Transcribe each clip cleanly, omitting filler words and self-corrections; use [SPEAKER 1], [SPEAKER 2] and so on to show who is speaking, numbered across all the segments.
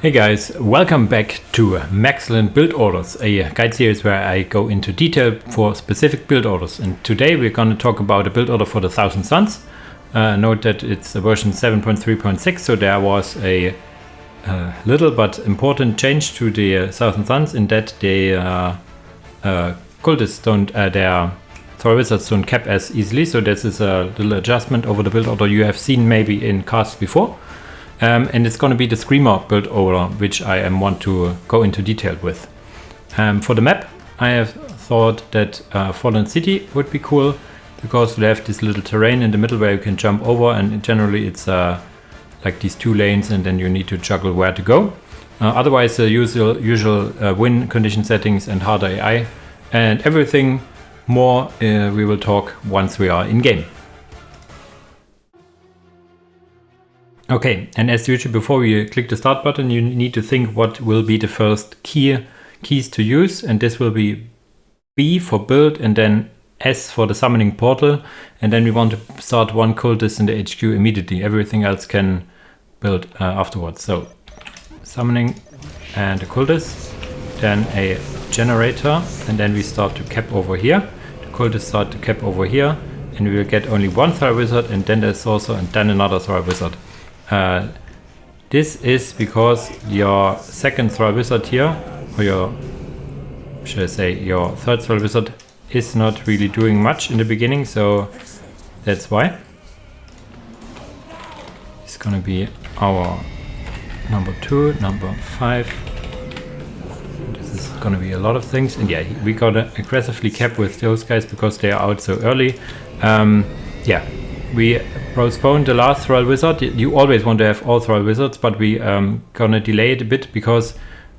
[SPEAKER 1] Hey guys, welcome back to Maxcellent Build Orders, a guide series where I go into detail for specific build orders. And today we're going to talk about a build order for the Thousand Suns. Note that it's a version 7.3.6, so there was a little but important change to the Thousand Suns in that the cultists don't, their Throw Wizards don't cap as easily. So this is a little adjustment over the build order you have seen maybe in casts before. And it's going to be the Screamer build order, which I want to go into detail with. For the map, I have thought that Fallen City would be cool because we have this little terrain in the middle where you can jump over, and generally it's like these two lanes, and then you need to juggle where to go. Otherwise, the usual win condition settings and harder AI, and everything more we will talk once we are in game. Okay, and as usual, before we click the start button, you need to think what will be the first keys to use, and this will be B for build and then S for the summoning portal, and then we want to start one cultist in the HQ immediately. Everything else can build afterwards. So summoning and a cultist, then a generator, and then we start to cap over here. The cultists start to cap over here, and we will get only one Throw Wizard, and then there's also, and then another Throw Wizard. This is because your second Throw Wizard here, or your, should I say, your third Throw Wizard is not really doing much in the beginning, so that's why. It's gonna be our number 2, number 5. This is gonna be a lot of things, and yeah, we gotta aggressively cap with those guys because they are out so early. Yeah. We postponed the last Throw Wizard. You always want to have all Throw Wizards, but we gonna delay it a bit because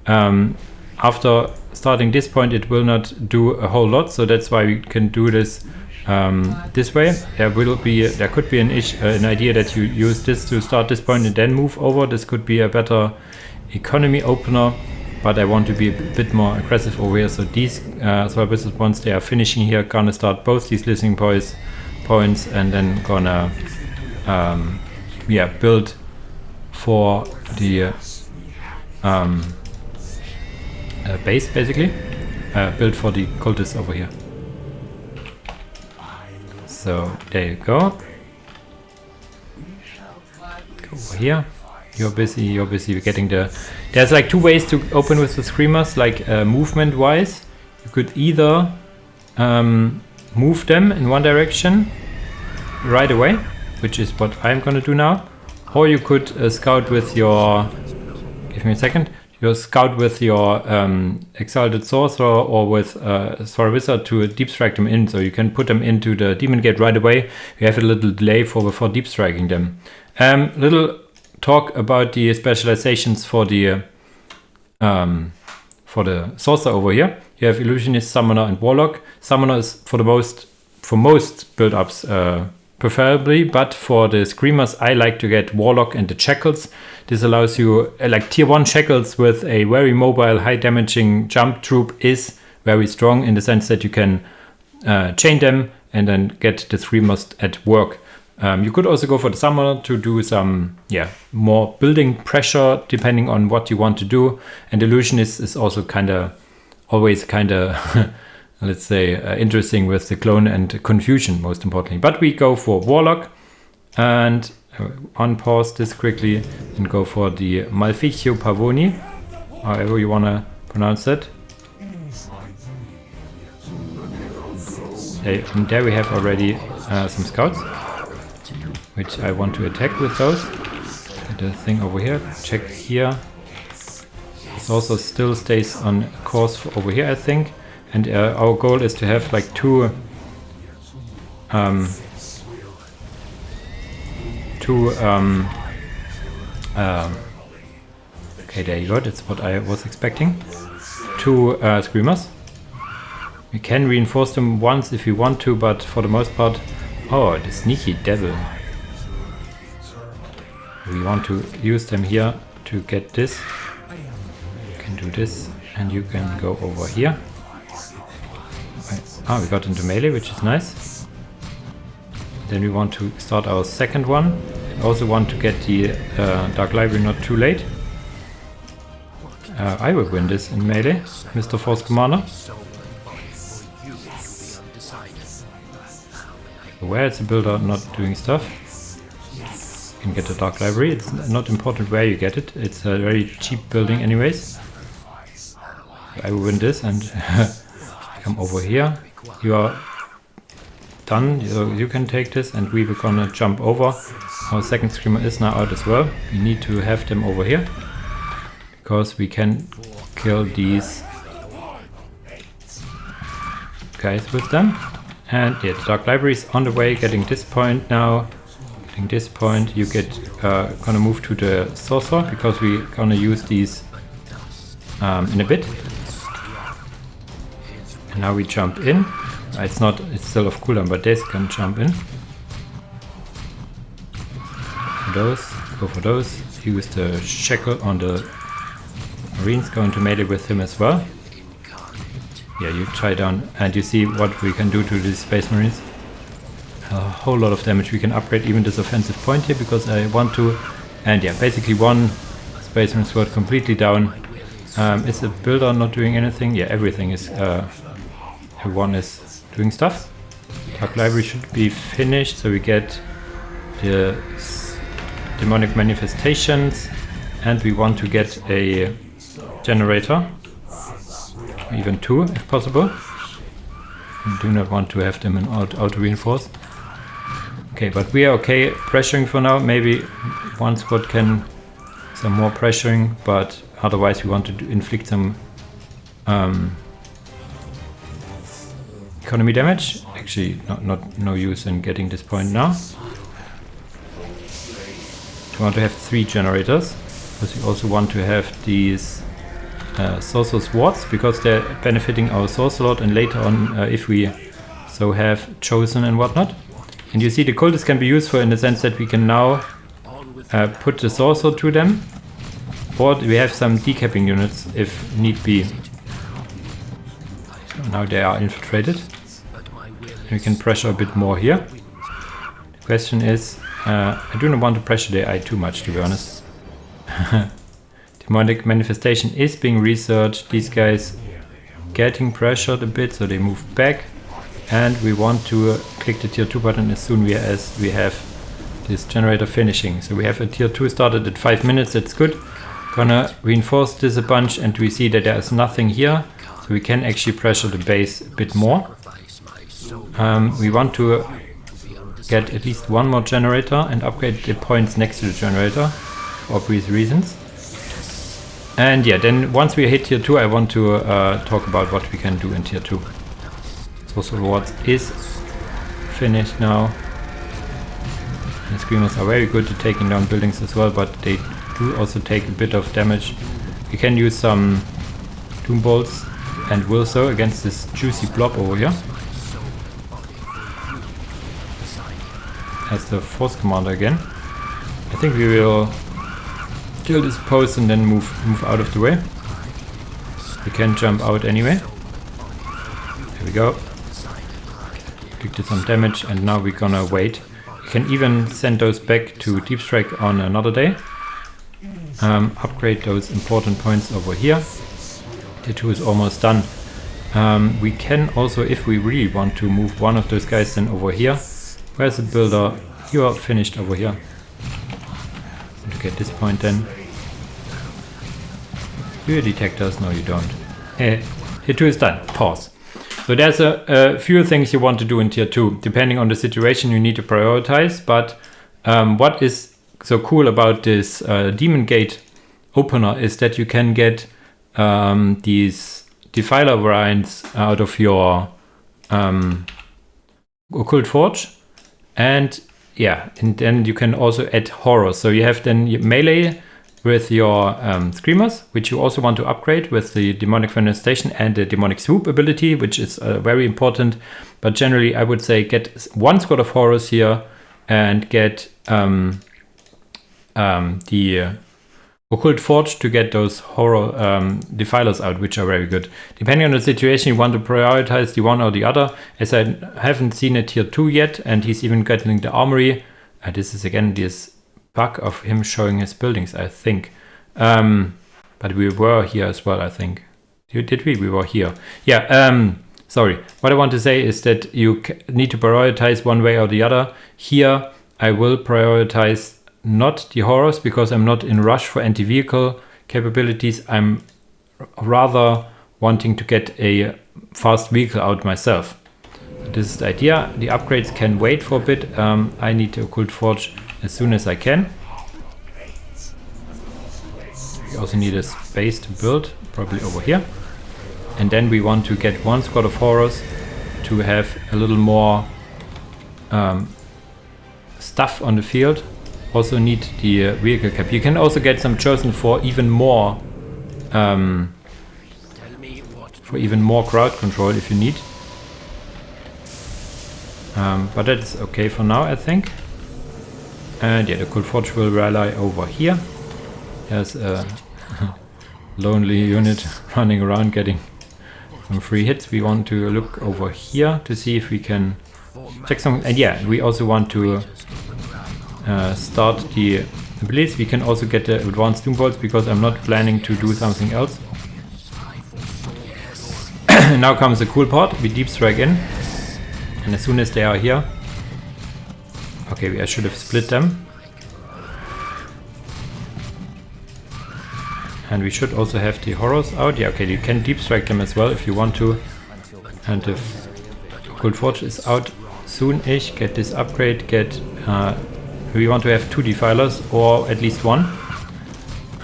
[SPEAKER 1] after starting this point it will not do a whole lot. So that's why we can do this this way. There could be an idea that you use this to start this point and then move over. This could be a better economy opener, but I want to be a bit more aggressive over here. So these Throw Wizards, once they are finishing here, gonna start both these listening points, and then gonna build for the base, basically build for the cultists over here. So there you go. Go over here. You're busy getting there's like two ways to open with the Screamers, like movement wise. You could either move them in one direction right away, which is what I'm gonna do now, or you could scout with your, give me a second, you scout with your Exalted Sorcerer or with Throw Wizard to deep strike them in, so you can put them into the Demon Gate right away. You have a little delay before deep striking them. Little talk about the specializations for the Sorcerer over here. You have Illusionist, Summoner, and Warlock. Summoner is for most build-ups preferably, but for the Screamers I like to get Warlock and the Shackles. This allows you, like tier 1 Shackles with a very mobile, high damaging jump troop is very strong in the sense that you can chain them and then get the Screamers at work. You could also go for the Summoner to do some more building pressure depending on what you want to do, and Illusionist is also always let's say interesting with the clone and confusion, most importantly. But we go for Warlock and unpause this quickly and go for the Maleficio Pavoni, however you want to pronounce it. And there we have already some scouts, which I want to attack with those. The thing over here, check here. This also still stays on course for over here, I think. And our goal is to have like two okay, there you go, that's what I was expecting. 2 Screamers. We can reinforce them once if we want to, but for the most part, oh, the sneaky devil. We want to use them here to get this. You can do this, and you can go over here. We got into melee, which is nice. Then we want to start our second one. Also want to get the Dark Library not too late. I will win this in melee, Mr. Force Commander. Where is the builder not doing stuff? You can get the Dark Library. It's not important where you get it. It's a very cheap building anyways. I will win this and come over here. You are done, so you can take this and we were gonna jump over. Our second screamer is now out as well. We need to have them over here because we can kill these guys with them. And yeah, the Dark Library is on the way, getting this point now. Getting this point, you get gonna move to the Sorcerer because we're gonna use these in a bit. And now we jump in. It's still off cooldown, but this can jump in. For those, go for those. Use the shackle on the Marines, go into melee with him as well. Yeah, you try down and you see what we can do to these Space Marines. A whole lot of damage. We can upgrade even this offensive point here because I want to. And yeah, basically one Space Marine sword completely down. Is the builder not doing anything? Yeah, everything is. Everyone is doing stuff. Dark Library should be finished, so we get the demonic manifestations, and we want to get a generator. Even 2 if possible. We do not want to have them in auto-reinforce. Okay, but we are okay pressuring for now. Maybe one squad can some more pressuring, but otherwise we want to inflict some economy damage. Actually, no use in getting this point now. We want to have 3 generators, because we also want to have these Sorcerer's Wards, because they're benefiting our Sorcerer Lord, and later on, if we so have chosen and whatnot. And you see the cultists can be useful in the sense that we can now put the Sorcerer to them, or we have some decapping units if need be. So now they are infiltrated. We can pressure a bit more here. The question is, I do not want to pressure the AI too much, to be honest. Demonic manifestation is being researched. These guys getting pressured a bit, so they move back. And we want to click the tier 2 button as soon as we have this generator finishing. So we have a tier 2 started at 5 minutes, that's good. Gonna reinforce this a bunch, and we see that there is nothing here. So we can actually pressure the base a bit more. We want to get at least one more generator and upgrade the points next to the generator for obvious reasons. And yeah, then once we hit tier 2, I want to talk about what we can do in tier 2. Sorcerer Wards is finished now. The Screamers are very good at taking down buildings as well, but they do also take a bit of damage. We can use some Doom Bolts and will so against this juicy blob over here. As the Force Commander again. I think we will kill this post and then move out of the way. We can jump out anyway. There we go. Did some damage, and now we're gonna wait. We can even send those back to Deep Strike on another day. Upgrade those important points over here. Tier 2 is almost done. We can also, if we really want to, move one of those guys then over here. Where's the builder? You are finished over here. To get this point then. Do you detect us? No, you don't. Tier 2 is done. Pause. So there's a few things you want to do in tier 2. Depending on the situation, you need to prioritize. But what is so cool about this Demon Gate opener is that you can get these Defiler variants out of your Occult Forge. And yeah, and then you can also add horror. So you have then melee with your Screamers, which you also want to upgrade with the Demonic Manifestation and the Demonic Swoop ability, which is very important. But generally, I would say get one squad of horrors here and get the Occult Forge to get those horror defilers out, which are very good. Depending on the situation, you want to prioritize the one or the other. As I haven't seen a tier 2 yet, and he's even getting the armory. This is again this bug of him showing his buildings, I think. But we were here as well, I think. Did we? We were here. Yeah, sorry. What I want to say is that you need to prioritize one way or the other. Here, I will prioritize not the horrors because I'm not in rush for anti-vehicle capabilities. I'm rather wanting to get a fast vehicle out myself. This is the idea. The upgrades can wait for a bit. I need to Occult Forge as soon as I can. We also need a space to build, probably over here. And then we want to get one squad of horrors to have a little more stuff on the field. Also need the vehicle cap. You can also get some chosen for even more crowd control if you need. But that's okay for now, I think. And yeah, the Occult Forge will rely over here. There's a lonely unit running around getting some free hits. We want to look over here to see if we can check some. And yeah, we also want to start the abilities. We can also get the advanced Doom Bolts because I'm not planning to do something else. Now comes the cool part. We deep strike in. And as soon as they are here, okay, I should have split them. And we should also have the horrors out. Yeah, okay, you can deep strike them as well if you want to. And if Occult Forge is out soon-ish, get this upgrade, we want to have 2 defilers or at least 1.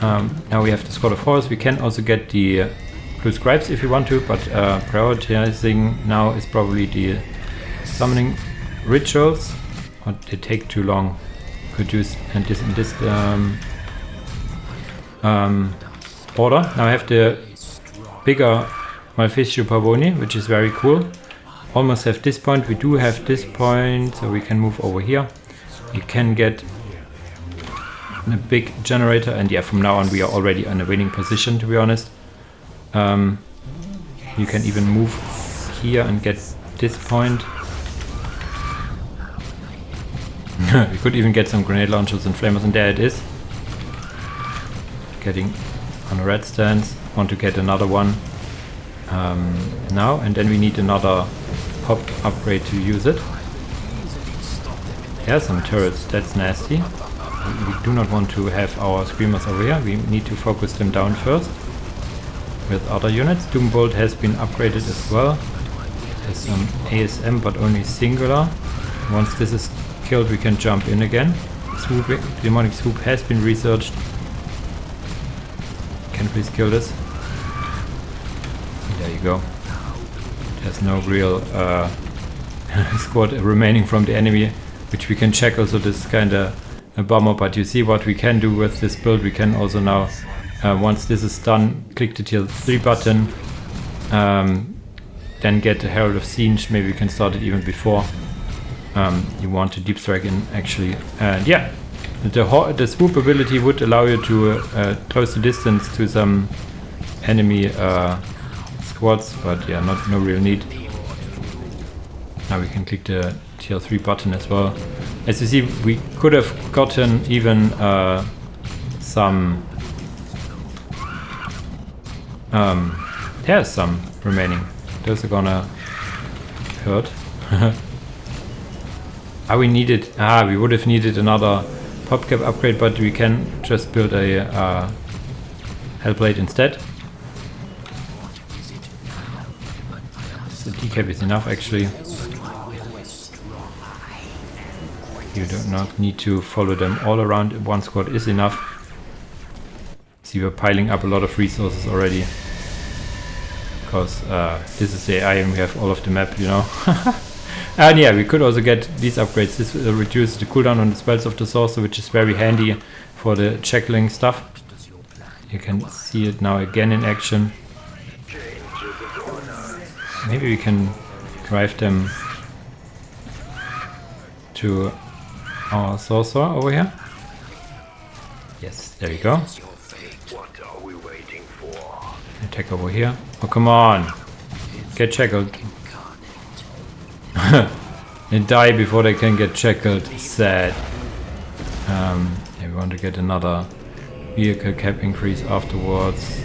[SPEAKER 1] Now we have the squad of horrors. We can also get the blue scribes if you want to, but prioritizing now is probably the summoning rituals. But they take too long. Could use and this in this order. Now I have the bigger Malfescio Pavoni, which is very cool. Almost have this point. We do have this point, so we can move over here. You can get a big generator, and yeah, from now on we are already in a winning position, to be honest. You can even move here and get this point. We could even get some grenade launchers and flamers, and there it is. Getting on a red stance. Want to get another one now, and then we need another pop upgrade to use it. Yeah, some turrets, that's nasty. We do not want to have our screamers over here. We need to focus them down first with other units. Doombolt has been upgraded as well. There's some ASM, but only singular. Once this is killed, we can jump in again. Demonic Swoop has been researched. Can you please kill this? There you go. There's no real squad remaining from the enemy, which we can check. Also, this is kind of a bummer, but you see what we can do with this build. We can also now, once this is done, click the tier 3 button, then get the Herald of Siege. Maybe we can start it even before you want to deep strike in, actually. And yeah, the swoop ability would allow you to close the distance to some enemy squads, but yeah, no real need. Now we can click the tier 3 button as well. As you see, we could have gotten even some there's some remaining. Those are gonna hurt. We would have needed another popcap upgrade, but we can just build a Hellblade instead. So decap is enough, actually. You do not need to follow them all around. One squad is enough. See, we're piling up a lot of resources already. Because this is the AI and we have all of the map, you know. And yeah, we could also get these upgrades. This reduces the cooldown on the spells of the sorcerer, which is very handy for the checkling stuff. You can see it now again in action. Maybe we can drive them to our sorcerer over here. Yes, there you go. Attack over here. Oh, come on. Get shackled. They die before they can get shackled. Sad. Yeah, we want to get another vehicle cap increase afterwards.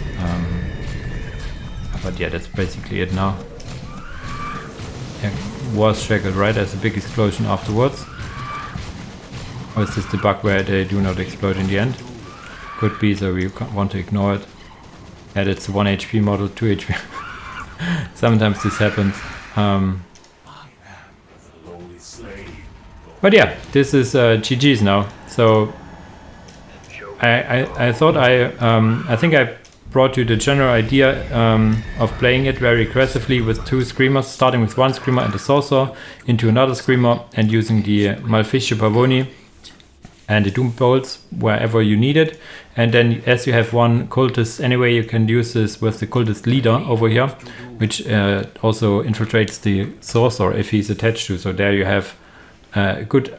[SPEAKER 1] But yeah, that's basically it now. Yeah, was shackled, right? There's a big explosion afterwards. Or is this the bug where they do not explode in the end? Could be, so we want to ignore it. Yeah, that's 1 HP model, 2 HP. Sometimes this happens. But yeah, this is GG's now. So I thought I think I brought you the general idea of playing it very aggressively with 2 screamers, starting with 1 screamer and a saucer into another screamer, and using the Maleficio Pavoni and the Doom bolts wherever you need it. And then as you have 1 cultist anyway, you can use this with the cultist leader over here, which also infiltrates the saucer if he's attached to. So there you have a good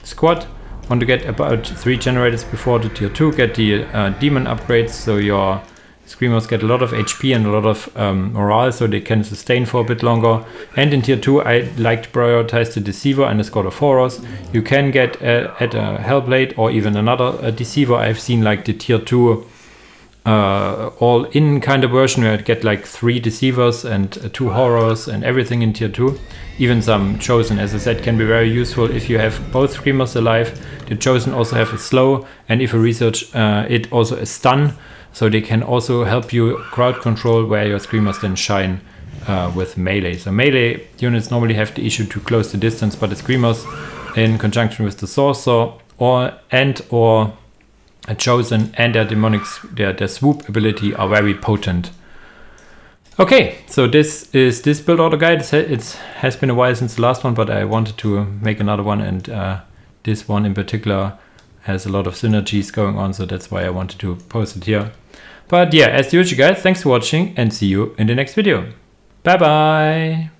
[SPEAKER 1] squad. Want to get about 3 generators before the tier 2, get the demon upgrades, so your screamers get a lot of HP and a lot of morale, so they can sustain for a bit longer. And in tier 2 I like to prioritize the Deceiver and the Squad of Horrors. You can get at a Hellblade or even another Deceiver. I've seen like the tier 2 all-in kind of version where I get like 3 Deceivers and 2 Horrors and everything in tier 2. Even some Chosen, as I said, can be very useful if you have both screamers alive. The Chosen also have a slow, and if you research it, also a stun, so they can also help you crowd control where your screamers then shine with melee. So melee units normally have the issue to close the distance, but the screamers in conjunction with the Sorcerer or a Chosen and their demonics, their swoop ability are very potent. Okay, so this is this build order guide. It has been a while since the last one, but I wanted to make another one, and this one in particular has a lot of synergies going on, so that's why I wanted to post it here. But yeah, as usual guys, thanks for watching and see you in the next video. Bye bye!